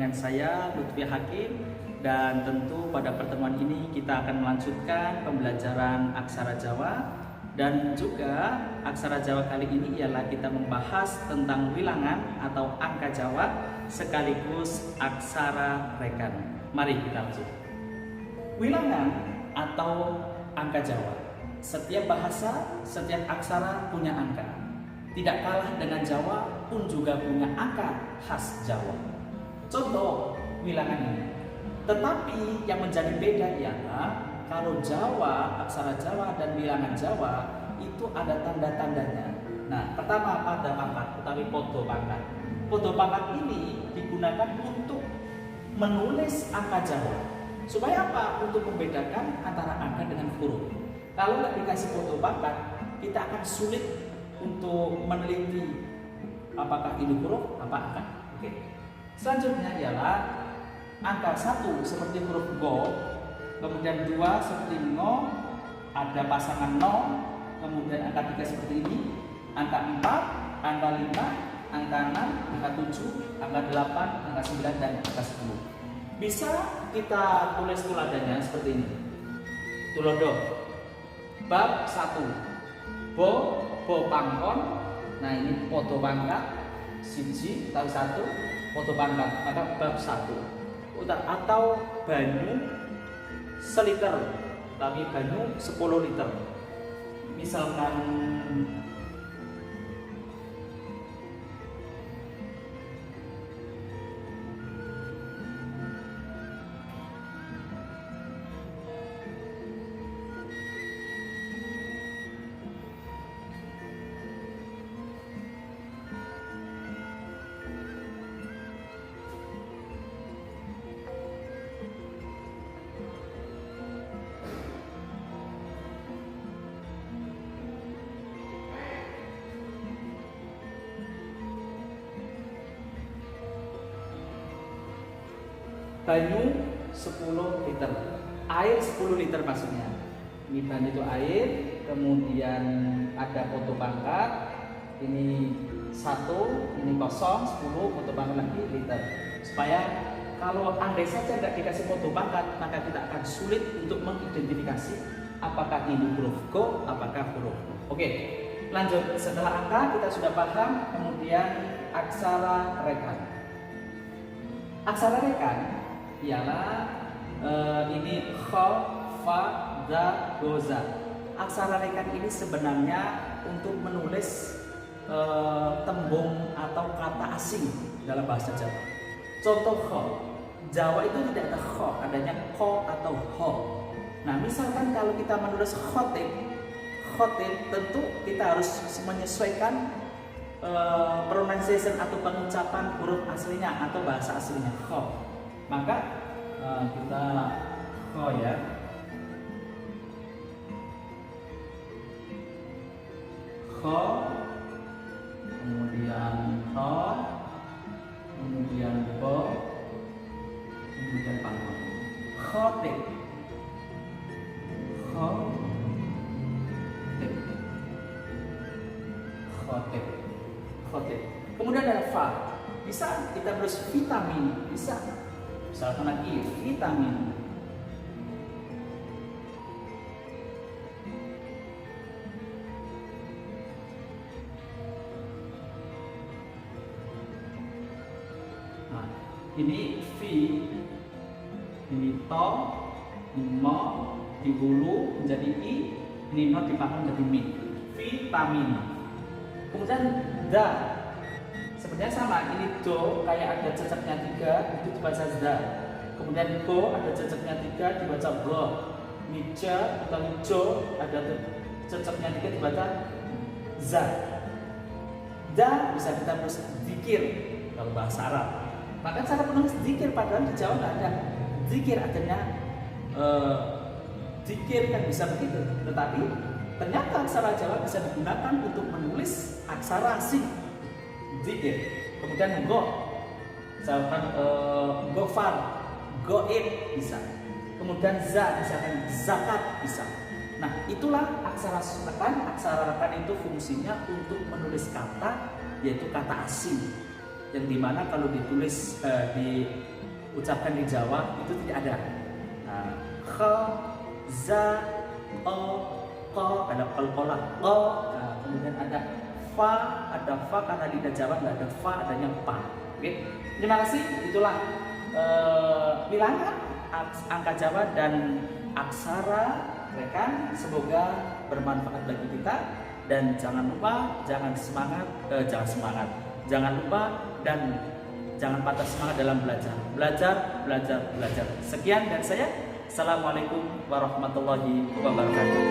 dengan saya Lutfi Hakim, dan tentu pada pertemuan ini kita akan melanjutkan pembelajaran aksara Jawa, dan juga aksara Jawa kali ini ialah kita membahas tentang wilangan atau angka Jawa sekaligus aksara rekan. Mari kita lanjut. Wilangan atau angka Jawa. Setiap bahasa, setiap aksara punya angka. Tidak kalah dengan Jawa pun juga punya angka khas Jawa. Contoh wilangan ini. Tetapi yang menjadi beda ialah kalau Jawa, aksara Jawa dan wilangan Jawa itu ada tanda-tandanya. Nah, pertama pada pangkat, utawi podo pangkat. Podo pangkat ini digunakan untuk menulis angka Jawa. Supaya apa? Untuk membedakan antara angka dengan huruf. Kalau nggak dikasih podo pangkat, kita akan sulit untuk meneliti apakah ini huruf, apa angka. Oke. Selanjutnya ialah angka 1 seperti huruf go, kemudian 2 seperti ngo, ada pasangan no, kemudian angka 3 seperti ini, angka 4, angka 5, angka 6, angka 7, angka 8, angka 9, dan angka 10. Bisa kita tulis tuladannya seperti ini. Tulodo. Bab 1. Bo pangkon. Nah, ini podo pangkat siji tahu 1 podo pangkat, maka bab 1. Atau banyu seliter, tapi banyu 10 liter. Misalkan banyu 10 liter, air 10 liter maksudnya. Ini banyu itu air, kemudian ada podo pangkat, ini 1, ini kosong, 10, podo pangkat lagi liter. Supaya kalau andai saja tidak dikasih podo pangkat, maka kita akan sulit untuk mengidentifikasi apakah ini huruf go, apakah huruf. Oke, lanjut. Setelah angka kita sudah paham, kemudian aksara rekan. Aksara rekan ialah ini kho, fa, da, goza. Aksara rekan ini sebenarnya untuk menulis tembung atau kata asing dalam bahasa Jawa. Contoh kho, Jawa itu tidak ada kho, adanya ko atau ho. Nah, misalkan kalau kita menulis khotib tentu kita harus menyesuaikan pronunciation atau pengucapan huruf aslinya atau bahasa aslinya kho. Maka kita kho ya. Kho, kemudian ho, kemudian bo, kemudian pangkon. Khotib. Khotib. Kemudian ada fa. Bisa kita terus vitamin, bisa. Misalkan lagi vitamin. Nah, ini vi, ini to, ini mo, di hulu menjadi i, ini no dipangkat menjadi mi. Vitamin. Kemudian da. Sebenarnya sama, ini do kayak ada ceceknya 3, itu dibaca da. Kemudian go ada ceceknya 3, dibaca go. Mija atau jo ada ceceknya 3, dibaca za. Da bisa kita tulis zikir kalau bahasa Arab. Maka cara penulis zikir padahal di Jawa nggak ada zikir, adanya zikir kan bisa begitu. Tetapi ternyata aksara Jawa bisa digunakan untuk menulis aksara asing. Zikir. Kemudian go, misalkan gofar, goib bisa. Kemudian za, misalkan zakat bisa. Nah, itulah aksara rekan. Aksara rekan itu fungsinya untuk menulis kata, yaitu kata asing, yang dimana kalau ditulis di ucapkan di Jawa itu tidak ada. Nah, kha, za, o, ko, ada qalqalah ko. Nah, kemudian ada fa karena lidah Jawa nggak ada fa, adanya pa. Oke, terima kasih. Itulah bilangan angka Jawa dan aksara rekan. Semoga bermanfaat bagi kita, dan jangan lupa jangan lupa dan jangan patah semangat dalam belajar. Sekian dari saya. Assalamualaikum warahmatullahi wabarakatuh.